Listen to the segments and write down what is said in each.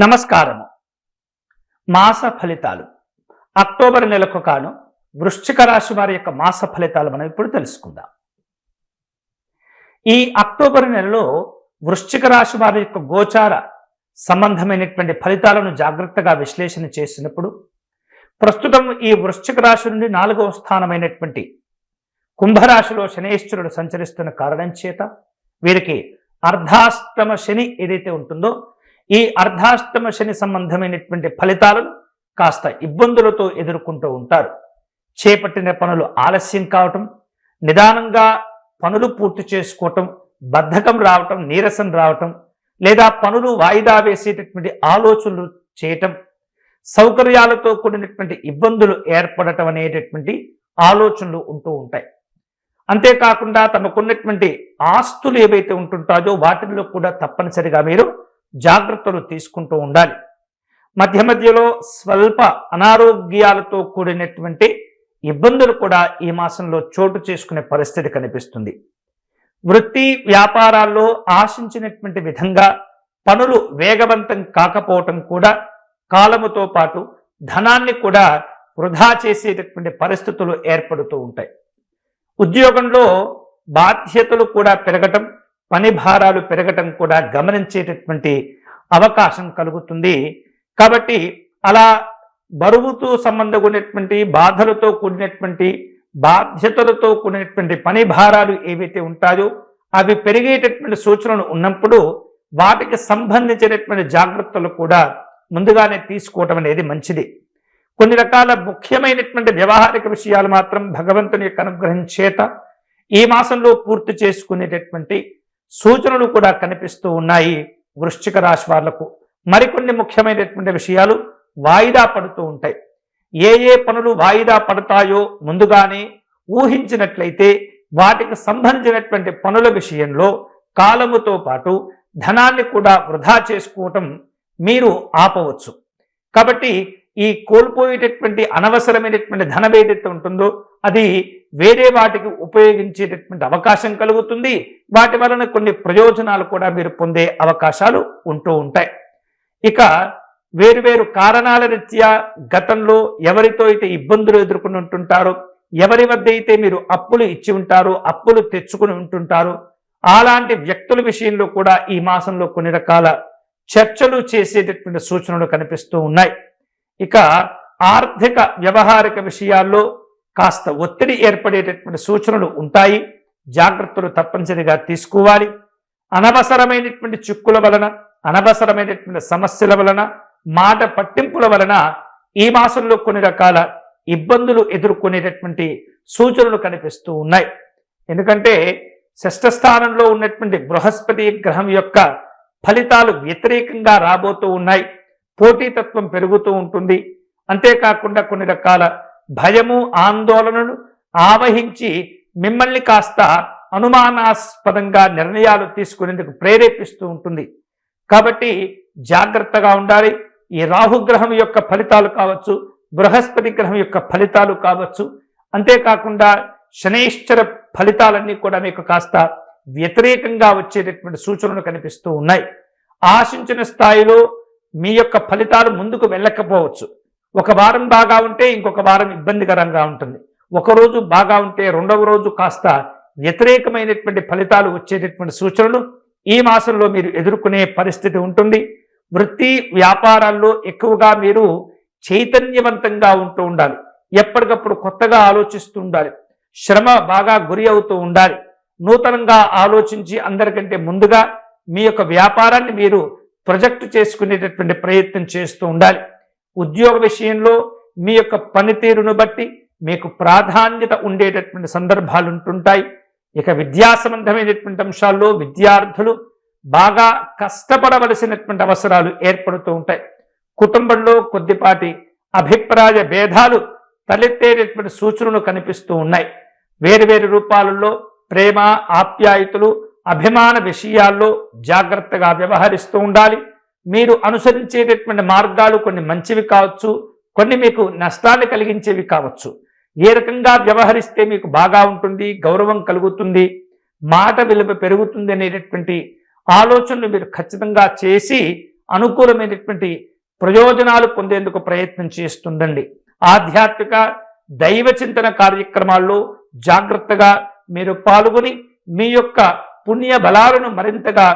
నమస్కారము. మాస ఫలితాలు అక్టోబర్ నెలకు కాను వృశ్చిక రాశి వారి యొక్క మాస ఫలితాలు మనం ఇప్పుడు తెలుసుకుందాం. ఈ అక్టోబర్ నెలలో వృశ్చిక రాశి వారి యొక్క గోచార సంబంధమైనటువంటి ఫలితాలను జాగ్రత్తగా విశ్లేషణ చేసినప్పుడు ప్రస్తుతం ఈ వృశ్చిక రాశి నుండి 4వ స్థానమైనటువంటి కుంభరాశిలో శనేశ్వరుడు సంచరిస్తున్న కారణం చేత వీరికి అర్ధాష్టమ శని ఏదైతే ఉంటుందో ఈ అర్ధాష్టమ శని సంబంధమైనటువంటి ఫలితాలను కాస్త ఇబ్బందులతో ఎదుర్కొంటూ ఉంటారు. చేపట్టిన పనులు ఆలస్యం కావటం, నిదానంగా పనులు పూర్తి చేసుకోవటం, బద్ధకం రావటం, నీరసం రావటం, లేదా పనులు వాయిదా వేసేటటువంటి ఆలోచనలు చేయటం, సౌకర్యాలతో కూడినటువంటి ఇబ్బందులు ఏర్పడటం అనేటటువంటి ఆలోచనలు ఉంటూ ఉంటాయి. అంతేకాకుండా తమకున్నటువంటి ఆస్తులు ఏవైతే ఉంటుంటాయో వాటిల్లో కూడా తప్పనిసరిగా మీరు జాగ్రత్తలు తీసుకుంటూ ఉండాలి. మధ్య మధ్యలో స్వల్ప అనారోగ్యాలతో కూడినటువంటి ఇబ్బందులు కూడా ఈ మాసంలో చోటు చేసుకునే పరిస్థితి కనిపిస్తుంది. వృత్తి వ్యాపారాల్లో ఆశించినటువంటి విధంగా పనులు వేగవంతం కాకపోవటం కూడా కాలముతో పాటు ధనాన్ని కూడా వృధా చేసేటటువంటి పరిస్థితులు ఏర్పడుతూ ఉంటాయి. ఉద్యోగంలో బాధ్యతలు కూడా పెరగటం, పని భారాలు పెరగటం కూడా గమనించేటటువంటి అవకాశం కలుగుతుంది. కాబట్టి అలా బరువుతో సంబంధం ఉన్నటువంటి బాధలతో కూడినటువంటి బాధ్యతలతో కూడినటువంటి పని భారాలు ఏవైతే ఉంటాయో అవి పెరిగేటటువంటి సూచనలు ఉన్నప్పుడు వాటికి సంబంధించినటువంటి జాగ్రత్తలు కూడా ముందుగానే తీసుకోవటం అనేది మంచిది. కొన్ని రకాల ముఖ్యమైనటువంటి వ్యవహారిక విషయాలు మాత్రం భగవంతుని యొక్క అనుగ్రహం చేత ఈ మాసంలో పూర్తి చేసుకునేటటువంటి సూచనలు కూడా కనిపిస్తూ ఉన్నాయి. వృశ్చిక రాశి వాళ్లకు మరికొన్ని ముఖ్యమైనటువంటి విషయాలు వాయిదా పడుతూ ఉంటాయి. ఏ పనులు వాయిదా పడతాయో ముందుగానే ఊహించినట్లయితే వాటికి సంబంధించినటువంటి పనుల విషయంలో కాలముతో పాటు ధనాన్ని కూడా వృధా చేసుకోవటం మీరు ఆపవచ్చు. కాబట్టి ఈ కోల్పోయేటటువంటి అనవసరమైనటువంటి ధనం ఏదైతే ఉంటుందో అది వేరే వాటికి ఉపయోగించేటటువంటి అవకాశం కలుగుతుంది. వాటి వలన కొన్ని ప్రయోజనాలు కూడా మీరు పొందే అవకాశాలు ఉంటూ ఉంటాయి. ఇక వేరువేరు కారణాల రీత్యా గతంలో ఎవరితో అయితే ఇబ్బందులు ఎదుర్కొని ఉంటుంటారో, ఎవరి వద్ద అయితే మీరు అప్పులు ఇచ్చి ఉంటారో, అప్పులు తెచ్చుకుని ఉంటుంటారో అలాంటి వ్యక్తుల విషయంలో కూడా ఈ మాసంలో కొన్ని రకాల చర్చలు చేసేటటువంటి సూచనలు కనిపిస్తూ ఉన్నాయి. ఇక ఆర్థిక వ్యవహారిక విషయాల్లో కాస్త ఒత్తిడి ఏర్పడేటటువంటి సూచనలు ఉంటాయి. జాగ్రత్తలు తప్పనిసరిగా తీసుకోవాలి. అనవసరమైనటువంటి చిక్కుల వలన, అనవసరమైనటువంటి సమస్యల వలన, మాట పట్టింపుల వలన ఈ మాసంలో కొన్ని రకాల ఇబ్బందులు ఎదుర్కొనేటటువంటి సూచనలు కనిపిస్తూ ఉన్నాయి. ఎందుకంటే షష్ఠ స్థానంలో ఉన్నటువంటి బృహస్పతి గ్రహం యొక్క ఫలితాలు వ్యతిరేకంగా రాబోతూ ఉన్నాయి. పోటీతత్వం పెరుగుతూ ఉంటుంది. అంతేకాకుండా కొన్ని రకాల భయము, ఆందోళనను ఆవహించి మిమ్మల్ని కాస్త అనుమానాస్పదంగా నిర్ణయాలు తీసుకునేందుకు ప్రేరేపిస్తూ ఉంటుంది. కాబట్టి జాగ్రత్తగా ఉండాలి. ఈ రాహుగ్రహం యొక్క ఫలితాలు కావచ్చు, బృహస్పతి గ్రహం యొక్క ఫలితాలు కావచ్చు, అంతేకాకుండా శనైశ్చర ఫలితాలన్నీ కూడా మీకు కాస్త వ్యతిరేకంగా వచ్చేటటువంటి సూచనలు కనిపిస్తూ ఉన్నాయి. ఆశించిన స్థాయిలో మీ యొక్క ఫలితాలు ముందుకు వెళ్ళకపోవచ్చు. ఒక వారం బాగా ఉంటే ఇంకొక వారం ఇబ్బందికరంగా ఉంటుంది. ఒకరోజు బాగా ఉంటే రెండవ రోజు కాస్త వ్యతిరేకమైనటువంటి ఫలితాలు వచ్చేటటువంటి సూచనలు ఈ మాసంలో మీరు ఎదుర్కొనే పరిస్థితి ఉంటుంది. వృత్తి వ్యాపారాల్లో ఎక్కువగా మీరు చైతన్యవంతంగా ఉంటూ ఉండాలి. ఎప్పటికప్పుడు కొత్తగా ఆలోచిస్తూ ఉండాలి. శ్రమ బాగా గురి అవుతూ ఉండాలి. నూతనంగా ఆలోచించి అందరికంటే ముందుగా మీ యొక్క వ్యాపారాన్ని మీరు ప్రొజెక్ట్ చేసుకునేటటువంటి ప్రయత్నం చేస్తూ ఉండాలి. ఉద్యోగ విషయంలో మీ యొక్క పనితీరును బట్టి మీకు ప్రాధాన్యత ఉండేటటువంటి సందర్భాలు ఉంటుంటాయి. ఇక విద్యా సంబంధమైనటువంటి అంశాల్లో విద్యార్థులు బాగా కష్టపడవలసినటువంటి అవసరాలు ఏర్పడుతూ ఉంటాయి. కుటుంబంలో కొద్దిపాటి అభిప్రాయ భేదాలు తలెత్తేటటువంటి సూచనలు కనిపిస్తూ ఉన్నాయి. వేరువేరు రూపాలలో ప్రేమ, ఆప్యాయతలు, అభిమాన విషయాల్లో జాగ్రత్తగా వ్యవహరిస్తూ ఉండాలి. మీరు అనుసరించేటటువంటి మార్గాలు కొన్ని మంచివి కావచ్చు, కొన్ని మీకు నష్టాన్ని కలిగించేవి కావచ్చు. ఏ రకంగా వ్యవహరిస్తే మీకు బాగా ఉంటుంది, గౌరవం కలుగుతుంది, మాట విలువ పెరుగుతుంది అనేటటువంటి ఆలోచనలు మీరు ఖచ్చితంగా చేసి అనుకూలమైనటువంటి ప్రయోజనాలు పొందేందుకు ప్రయత్నం చేస్తుండండి. ఆధ్యాత్మిక దైవ చింతన కార్యక్రమాల్లో జాగ్రత్తగా మీరు పాల్గొని మీ యొక్క పుణ్య బలాలను మరింతగా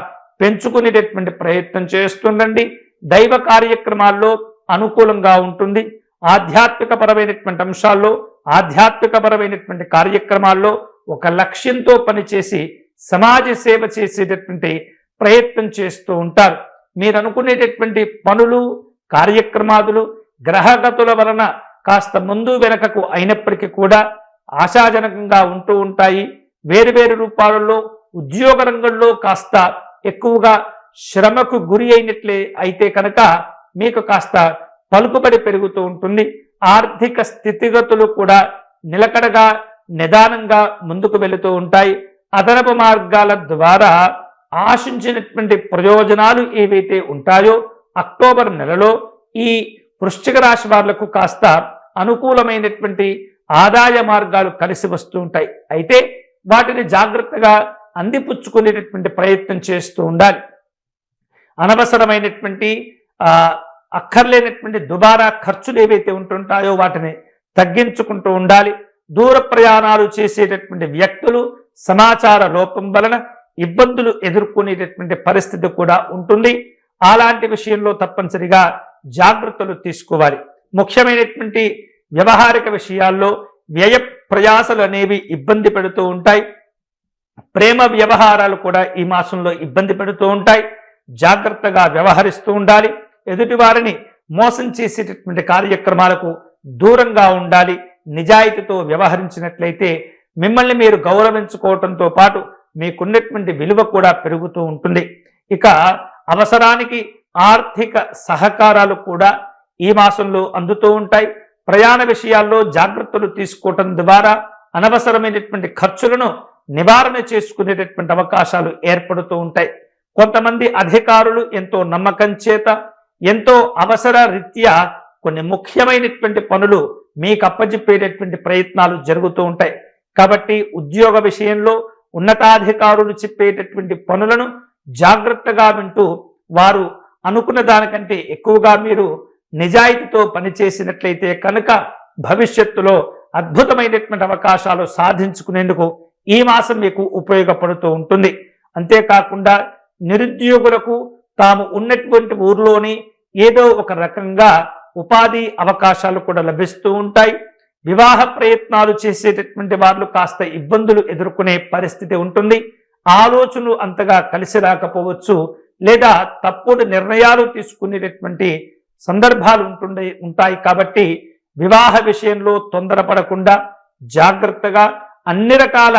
పెంచుకునేటటువంటి ప్రయత్నం చేస్తుండండి. దైవ కార్యక్రమాల్లో అనుకూలంగా ఉంటుంది. ఆధ్యాత్మిక పరమైనటువంటి అంశాల్లో, ఆధ్యాత్మిక పరమైనటువంటి కార్యక్రమాల్లో ఒక లక్ష్యంతో పనిచేసి సమాజ సేవ చేసేటటువంటి ప్రయత్నం చేస్తూ ఉంటారు. మీరు అనుకునేటటువంటి పనులు, కార్యక్రమాదులు గ్రహగతుల వలన కాస్త ముందు వెనకకు అయినప్పటికీ కూడా ఆశాజనకంగా ఉంటూ ఉంటాయి. వేరువేరు రూపాలలో ఉద్యోగ రంగంలో కాస్త ఎక్కువగా శ్రమకు గురి అయినట్లే అయితే కనుక మీకు కాస్త పలుకుబడి పెరుగుతూ ఉంటుంది. ఆర్థిక స్థితిగతులు కూడా నిలకడగా నిదానంగా ముందుకు వెళుతూ ఉంటాయి. అదనపు మార్గాల ద్వారా ఆశించినటువంటి ప్రయోజనాలు ఏవైతే ఉంటాయో అక్టోబర్ నెలలో ఈ వృశ్చిక రాశి వాళ్లకు కాస్త అనుకూలమైనటువంటి ఆదాయ మార్గాలు కలిసి వస్తూ ఉంటాయి. అయితే వాటిని జాగ్రత్తగా అందిపుచ్చుకునేటటువంటి ప్రయత్నం చేస్తూ ఉండాలి. అనవసరమైనటువంటి అక్కర్లేనటువంటి దుబారా ఖర్చులు ఏవైతే ఉంటుంటాయో వాటిని తగ్గించుకుంటూ ఉండాలి. దూర ప్రయాణాలు చేసేటటువంటి వ్యక్తులు సమాచార లోపం వలన ఇబ్బందులు ఎదుర్కొనేటటువంటి పరిస్థితి కూడా ఉంటుంది. అలాంటి విషయంలో తప్పనిసరిగా జాగ్రత్తలు తీసుకోవాలి. ముఖ్యమైనటువంటి వ్యవహారిక విషయాల్లో వ్యయ ప్రయాసలు అనేవి ఇబ్బంది పెడుతూ ఉంటాయి. ప్రేమ వ్యవహారాలు కూడా ఈ మాసంలో ఇబ్బంది పెడుతూ ఉంటాయి. జాగ్రత్తగా వ్యవహరిస్తూ ఉండాలి. ఎదుటి వారిని మోసం చేసేటటువంటి కార్యక్రమాలకు దూరంగా ఉండాలి. నిజాయితీతో వ్యవహరించినట్లయితే మిమ్మల్ని మీరు గౌరవించుకోవటంతో పాటు మీకున్నటువంటి విలువ కూడా పెరుగుతూ ఉంటుంది. ఇక అవసరానికి ఆర్థిక సహకారాలు కూడా ఈ మాసంలో అందుతూ ఉంటాయి. ప్రయాణ విషయాల్లో జాగ్రత్తలు తీసుకోవటం ద్వారా అనవసరమైనటువంటి ఖర్చులను నివారణ చేసుకునేటటువంటి అవకాశాలు ఏర్పడుతూ ఉంటాయి. కొంతమంది అధికారులు ఎంతో నమ్మకం చేత ఎంతో అవసర రీత్యా కొన్ని ముఖ్యమైనటువంటి పనులు మీకు అప్పచెప్పేటటువంటి ప్రయత్నాలు జరుగుతూ ఉంటాయి. కాబట్టి ఉద్యోగ విషయంలో ఉన్నతాధికారులు చెప్పేటటువంటి పనులను జాగ్రత్తగా వింటూ వారు అనుకున్న దానికంటే ఎక్కువగా మీరు నిజాయితీతో పనిచేసినట్లయితే కనుక భవిష్యత్తులో అద్భుతమైనటువంటి అవకాశాలు సాధించుకునేందుకు ఈ మాసం మీకు ఉపయోగపడుతూ ఉంటుంది. అంతేకాకుండా నిరుద్యోగులకు తాము ఉన్నటువంటి ఊర్లోని ఏదో ఒక రకంగా ఉపాధి అవకాశాలు కూడా లభిస్తూ ఉంటాయి. వివాహ ప్రయత్నాలు చేసేటటువంటి వాళ్ళు కాస్త ఇబ్బందులు ఎదుర్కొనే పరిస్థితి ఉంటుంది. ఆలోచనలు అంతగా కలిసి రాకపోవచ్చు, లేదా తప్పుడు నిర్ణయాలు తీసుకునేటటువంటి సందర్భాలు ఉంటాయి. కాబట్టి వివాహ విషయంలో తొందరపడకుండా జాగ్రత్తగా అన్ని రకాల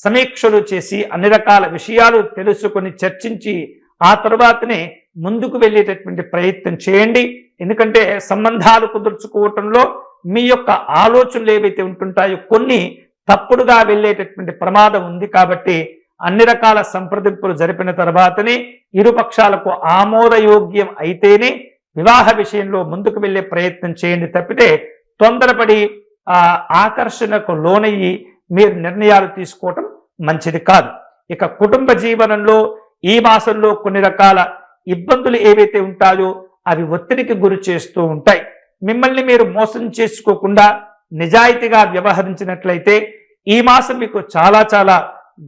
సమీక్షలు చేసి అన్ని రకాల విషయాలు తెలుసుకొని చర్చించి ఆ తరువాతనే ముందుకు వెళ్ళేటటువంటి ప్రయత్నం చేయండి. ఎందుకంటే సంబంధాలు కుదుర్చుకోవటంలో మీ యొక్క ఆలోచనలు ఏవైతే ఉంటుంటాయో కొన్ని తప్పుడుగా వెళ్ళేటటువంటి ప్రమాదం ఉంది. కాబట్టి అన్ని రకాల సంప్రదింపులు జరిపిన తర్వాతనే ఇరుపక్షాలకు ఆమోదయోగ్యం అయితేనే వివాహ విషయంలో ముందుకు వెళ్ళే ప్రయత్నం చేయండి. తప్పితే తొందరపడి ఆకర్షణకు లోనయ్యి మీరు నిర్ణయాలు తీసుకోవటం మంచిది కాదు. ఇక కుటుంబ జీవనంలో ఈ మాసంలో కొన్ని రకాల ఇబ్బందులు ఏవైతే ఉంటాయో అవి ఒత్తిడికి గురి చేస్తూ ఉంటాయి. మిమ్మల్ని మీరు మోసం చేసుకోకుండా నిజాయితీగా వ్యవహరించినట్లయితే ఈ మాసం మీకు చాలా చాలా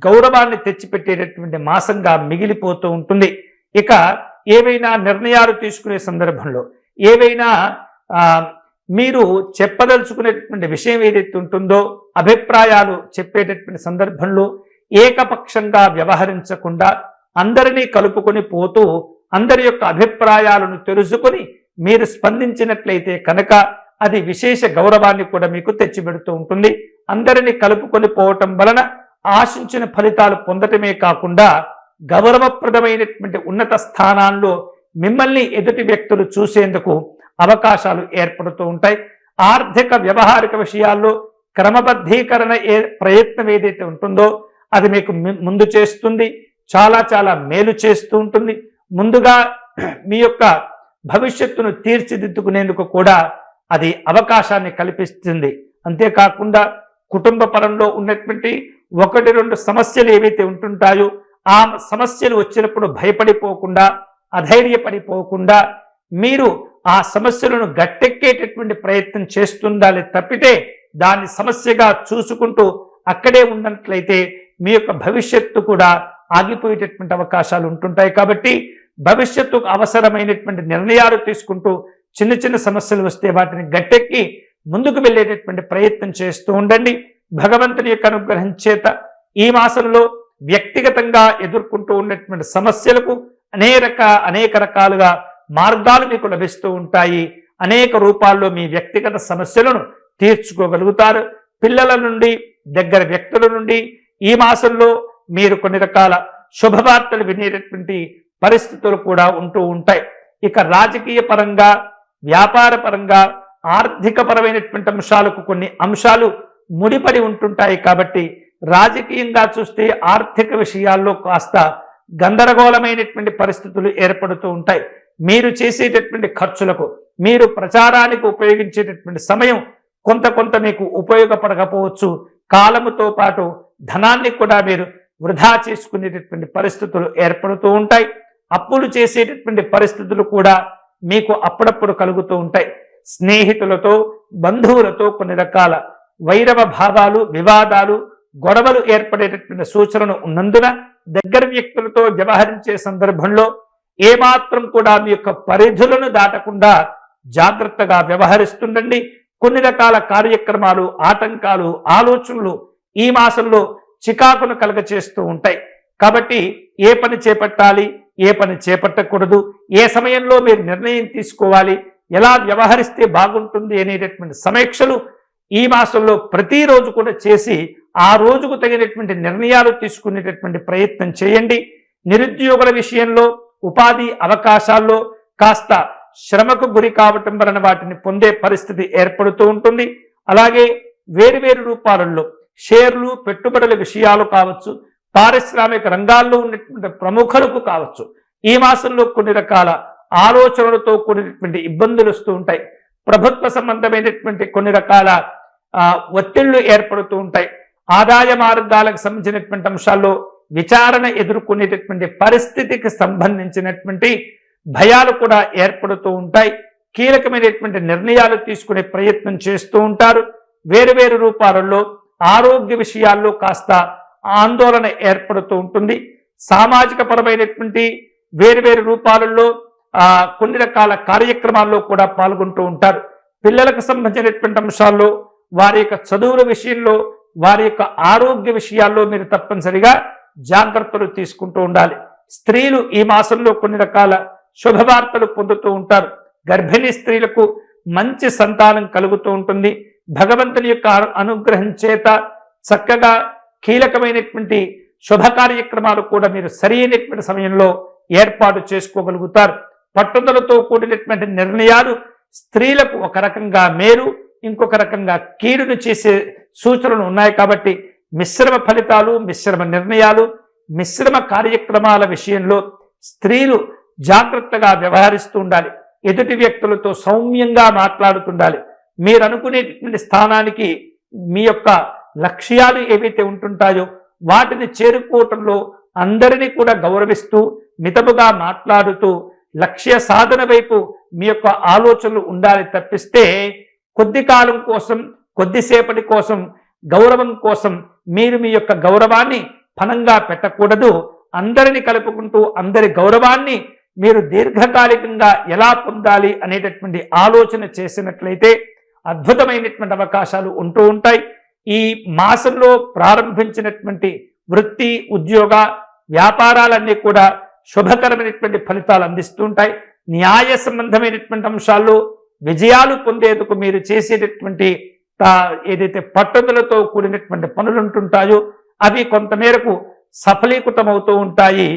గౌరవాన్ని తెచ్చిపెట్టేటటువంటి మాసంగా మిగిలిపోతూ ఉంటుంది. ఇక ఏవైనా నిర్ణయాలు తీసుకునే సందర్భంలో ఏవైనా మీరు చెప్పదలుచుకునేటటువంటి విషయం ఏదైతే ఉంటుందో అభిప్రాయాలు చెప్పేటటువంటి సందర్భంలో ఏకపక్షంగా వ్యవహరించకుండా అందరినీ కలుపుకొని పోతూ అందరి యొక్క అభిప్రాయాలను తెలుసుకొని మీరు స్పందించినట్లయితే కనుక అది విశేష గౌరవాన్ని కూడా మీకు తెచ్చిపెడుతూ ఉంటుంది. అందరినీ కలుపుకొని పోవటం వలన ఆశించిన ఫలితాలు పొందటమే కాకుండా గౌరవప్రదమైనటువంటి ఉన్నత స్థానాల్లో మిమ్మల్ని ఎదుటి వ్యక్తులు చూసేందుకు అవకాశాలు ఏర్పడుతూ ఉంటాయి. ఆర్థిక వ్యవహారిక విషయాల్లో క్రమబద్ధీకరణ ప్రయత్నం ఏదైతే ఉంటుందో అది మీకు ముందు చేస్తుంది, చాలా చాలా మేలు చేస్తూ ఉంటుంది. ముందుగా మీ యొక్క భవిష్యత్తును తీర్చిదిద్దుకునేందుకు కూడా అది అవకాశాన్ని కల్పిస్తుంది. అంతేకాకుండా కుటుంబ పరంలో ఉన్నటువంటి 1-2 సమస్యలు ఏవైతే ఉంటుంటాయో ఆ సమస్యలు వచ్చినప్పుడు భయపడిపోకుండా అధైర్యపడిపోకుండా మీరు ఆ సమస్యలను గట్టెక్కేటటువంటి ప్రయత్నం చేస్తుండాలి తప్పితే దాన్ని సమస్యగా చూసుకుంటూ అక్కడే ఉన్నట్లయితే మీ యొక్క భవిష్యత్తు కూడా ఆగిపోయేటటువంటి అవకాశాలు ఉంటుంటాయి. కాబట్టి భవిష్యత్తుకు అవసరమైనటువంటి నిర్ణయాలు తీసుకుంటూ చిన్న చిన్న సమస్యలు వస్తే వాటిని గట్టెక్కి ముందుకు వెళ్ళేటటువంటి ప్రయత్నం చేస్తూ ఉండండి. భగవంతుని యొక్క అనుగ్రహం చేత ఈ మాసంలో వ్యక్తిగతంగా ఎదుర్కొంటూ ఉన్నటువంటి సమస్యలకు అనేక రకాలుగా మార్గాలు మీకు లభిస్తూ ఉంటాయి. అనేక రూపాల్లో మీ వ్యక్తిగత సమస్యలను తీర్చుకోగలుగుతారు. పిల్లల నుండి, దగ్గర వ్యక్తుల నుండి ఈ మాసంలో మీరు కొన్ని రకాల శుభవార్తలు వినేటటువంటి పరిస్థితులు కూడా ఉంటూ ఉంటాయి. ఇక రాజకీయ పరంగా, వ్యాపార పరంగా, ఆర్థిక పరమైనటువంటి అంశాలకు కొన్ని అంశాలు ముడిపడి ఉంటుంటాయి. కాబట్టి రాజకీయంగా చూస్తే ఆర్థిక విషయాల్లో కాస్త గందరగోళమైనటువంటి పరిస్థితులు ఏర్పడుతూ ఉంటాయి. మీరు చేసేటటువంటి ఖర్చులకు, మీరు ప్రచారానికి ఉపయోగించేటటువంటి సమయం కొంత మీకు ఉపయోగపడకపోవచ్చు. కాలముతో పాటు ధనాన్ని కూడా మీరు వృధా చేసుకునేటటువంటి పరిస్థితులు ఏర్పడుతూ ఉంటాయి. అప్పులు చేసేటటువంటి పరిస్థితులు కూడా మీకు అప్పుడప్పుడు కలుగుతూ ఉంటాయి. స్నేహితులతో, బంధువులతో కొన్ని రకాల వైరవ భావాలు, వివాదాలు, గొడవలు ఏర్పడేటటువంటి సూచనలు ఉన్నందున దగ్గర వ్యక్తులతో వ్యవహరించే సందర్భంలో ఏమాత్రం కూడా మీ యొక్క పరిధులను దాటకుండా జాగ్రత్తగా వ్యవహరిస్తుండండి. కొన్ని రకాల కార్యక్రమాలు, ఆటంకాలు, ఆలోచనలు ఈ మాసంలో చికాకును కలగచేస్తూ ఉంటాయి. కాబట్టి ఏ పని చేపట్టాలి, ఏ పని చేపట్టకూడదు, ఏ సమయంలో మీరు నిర్ణయం తీసుకోవాలి, ఎలా వ్యవహరిస్తే బాగుంటుంది అనేటటువంటి సమీక్షలు ఈ మాసంలో ప్రతిరోజు కూడా చేసి ఆ రోజుకు తగినటువంటి నిర్ణయాలు తీసుకునేటటువంటి ప్రయత్నం చేయండి. నిరుద్యోగుల విషయంలో, ఉపాధి అవకాశాల్లో కాస్త శ్రమకు గురి కావటం వలన వాటిని పొందే పరిస్థితి ఏర్పడుతూ ఉంటుంది. అలాగే వేరువేరు రూపాలలో షేర్లు, పెట్టుబడుల విషయాలు కావచ్చు, పారిశ్రామిక రంగాల్లో ఉన్నటువంటి ప్రముఖులకు కావచ్చు, ఈ మాసంలో కొన్ని రకాల ఆలోచనలతో కూడినటువంటి ఇబ్బందులు వస్తూ ఉంటాయి. ప్రభుత్వ సంబంధమైనటువంటి కొన్ని రకాల ఒత్తిళ్లు ఏర్పడుతూ ఉంటాయి. ఆదాయ మార్గాలకు సంబంధించినటువంటి అంశాల్లో విచారణ ఎదుర్కొనేటటువంటి పరిస్థితికి సంబంధించినటువంటి భయాలు కూడా ఏర్పడుతూ ఉంటాయి. కీలకమైనటువంటి నిర్ణయాలు తీసుకునే ప్రయత్నం చేస్తూ ఉంటారు. వేరువేరు రూపాలలో ఆరోగ్య విషయాల్లో కాస్త ఆందోళన ఏర్పడుతూ ఉంటుంది. సామాజిక పరమైనటువంటి వేరువేరు రూపాలలో కొన్ని రకాల కార్యక్రమాల్లో కూడా పాల్గొంటూ ఉంటారు. పిల్లలకు సంబంధించినటువంటి అంశాల్లో, వారి యొక్క చదువుల విషయంలో, వారి యొక్క ఆరోగ్య విషయాల్లో మీరు తప్పనిసరిగా జాగ్రత్తలు తీసుకుంటూ ఉండాలి. స్త్రీలు ఈ మాసంలో కొన్ని రకాల శుభవార్తలు పొందుతూ ఉంటారు. గర్భిణీ స్త్రీలకు మంచి సంతానం కలుగుతూ ఉంటుంది. భగవంతుని యొక్క అనుగ్రహం చేత చక్కగా కీలకమైనటువంటి శుభ కార్యక్రమాలు కూడా మీరు సరైనటువంటి సమయంలో ఏర్పాటు చేసుకోగలుగుతారు. పట్టుదలతో కూడినటువంటి నిర్ణయాలు స్త్రీలకు ఒక రకంగా మేలు, ఇంకొక రకంగా కీడును చేసే సూచనలు ఉన్నాయి. కాబట్టి మిశ్రమ ఫలితాలు, మిశ్రమ నిర్ణయాలు, మిశ్రమ కార్యక్రమాల విషయంలో స్త్రీలు జాగ్రత్తగా వ్యవహరిస్తూ ఉండాలి. ఎదుటి వ్యక్తులతో సౌమ్యంగా మాట్లాడుతుండాలి. మీరు అనుకునేటువంటి స్థానానికి మీ యొక్క లక్ష్యాలు ఏవైతే ఉంటుంటాయో వాటిని చేరుకోవటంలో అందరినీ కూడా గౌరవిస్తూ, మితముగా మాట్లాడుతూ లక్ష్య సాధన వైపు మీ యొక్క ఆలోచనలు ఉండాలి తప్పిస్తే కొద్ది కాలం కోసం, కొద్దిసేపటి కోసం, గౌరవం కోసం మీరు మీ యొక్క గౌరవాన్ని ఫలంగా పెట్టకూడదు. అందరిని కలుపుకుంటూ అందరి గౌరవాన్ని మీరు దీర్ఘకాలికంగా ఎలా పొందాలి అనేటటువంటి ఆలోచన చేసినట్లయితే అద్భుతమైనటువంటి అవకాశాలు ఉంటూ ఉంటాయి. ఈ మాసంలో ప్రారంభించినటువంటి వృత్తి, ఉద్యోగ, వ్యాపారాలన్నీ కూడా శుభకరమైనటువంటి ఫలితాలు అందిస్తూ ఉంటాయి. న్యాయ సంబంధమైనటువంటి అంశాల్లో విజయాలు పొందేందుకు మీరు చేసేటటువంటి ఏదైతే పట్టుదలతో కూడినటువంటి పనులు ఉంటుంటాయో అవి కొంతమేరకు సఫలీకృతమవుతూ ఉంటాయి.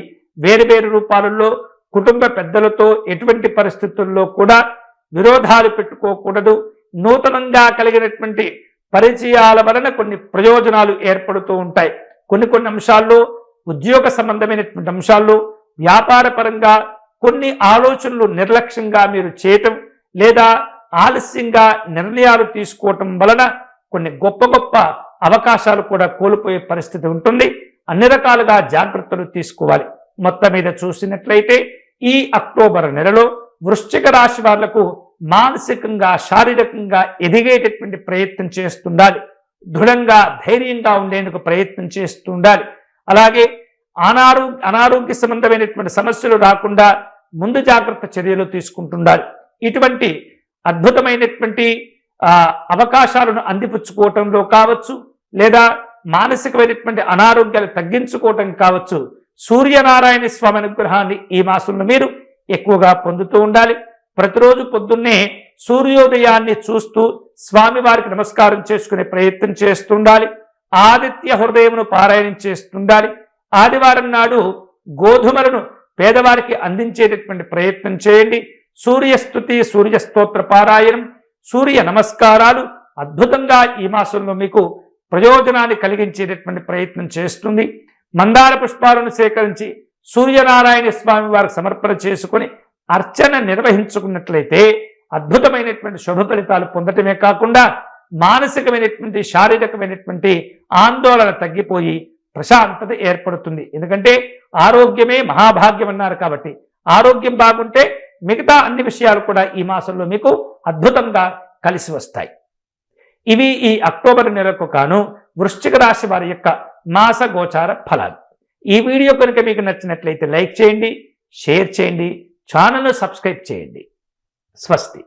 వేరువేరు రూపాలలో కుటుంబ పెద్దలతో ఎటువంటి పరిస్థితుల్లో కూడా విరోధాలు పెట్టుకోకూడదు. నూతనంగా కలిగినటువంటి పరిచయాల వలన కొన్ని ప్రయోజనాలు ఏర్పడుతూ ఉంటాయి. కొన్ని అంశాల్లో, ఉద్యోగ సంబంధమైనటువంటి అంశాల్లో, వ్యాపార పరంగా కొన్ని ఆలోచనలు నిర్లక్ష్యంగా మీరు చేయటం లేదా ఆలస్యంగా నిర్ణయాలు తీసుకోవటం వలన కొన్ని గొప్ప అవకాశాలు కూడా కోల్పోయే పరిస్థితి ఉంటుంది. అన్ని రకాలుగా జాగ్రత్తలు తీసుకోవాలి. మొత్తం మీద చూసినట్లయితే ఈ అక్టోబర్ నెలలో వృశ్చిక రాశి వాళ్లకు మానసికంగా శారీరకంగా ఎదిగేటటువంటి ప్రయత్నం చేస్తుండాలి. దృఢంగా ధైర్యంగా ఉండేందుకు ప్రయత్నం చేస్తుండాలి. అలాగే అనారోగ్య సంబంధమైనటువంటి సమస్యలు రాకుండా ముందు జాగ్రత్త చర్యలు తీసుకుంటుండాలి. ఇటువంటి అద్భుతమైనటువంటి అవకాశాలను అందిపుచ్చుకోవటంలో కావచ్చు, లేదా మానసికమైనటువంటి అనారోగ్యాలు తగ్గించుకోవటం కావచ్చు, సూర్యనారాయణ స్వామి అనుగ్రహాన్ని ఈ మాసంలో మీరు ఎక్కువగా పొందుతూ ఉండాలి. ప్రతిరోజు పొద్దున్నే సూర్యోదయాన్ని చూస్తూ స్వామివారికి నమస్కారం చేసుకునే ప్రయత్నం చేస్తుండాలి. ఆదిత్య హృదయమును పారాయణం చేస్తుండాలి. ఆదివారం నాడు గోధుమలను పేదవారికి అందించేటటువంటి ప్రయత్నం చేయండి. సూర్యస్తుతి, సూర్యస్తోత్ర పారాయణం, సూర్య నమస్కారాలు అద్భుతంగా ఈ మాసంలో మీకు ప్రయోజనాన్ని కలిగించేటటువంటి ప్రయత్నం చేస్తుంది. మందార పుష్పాలను సేకరించి సూర్యనారాయణ స్వామి వారికి సమర్పణ చేసుకుని అర్చన నిర్వహించుకున్నట్లయితే అద్భుతమైనటువంటి శుభ ఫలితాలు పొందటమే కాకుండా మానసికమైనటువంటి శారీరకమైనటువంటి ఆందోళన తగ్గిపోయి ప్రశాంతత ఏర్పడుతుంది. ఎందుకంటే ఆరోగ్యమే మహాభాగ్యం అన్నారు కాబట్టి ఆరోగ్యం బాగుంటే మిగతా అన్ని విషయాలు కూడా ఈ మాసంలో మీకు అద్భుతంగా కలిసి వస్తాయి. ఇవి ఈ అక్టోబర్ నెలకు కాను వృశ్చిక రాశి వారి యొక్క మాస గోచార ఫలాలు. ఈ వీడియో కనుక మీకు నచ్చినట్లయితే లైక్ చేయండి, షేర్ చేయండి, ఛానల్ను సబ్స్క్రైబ్ చేయండి. స్వస్తి.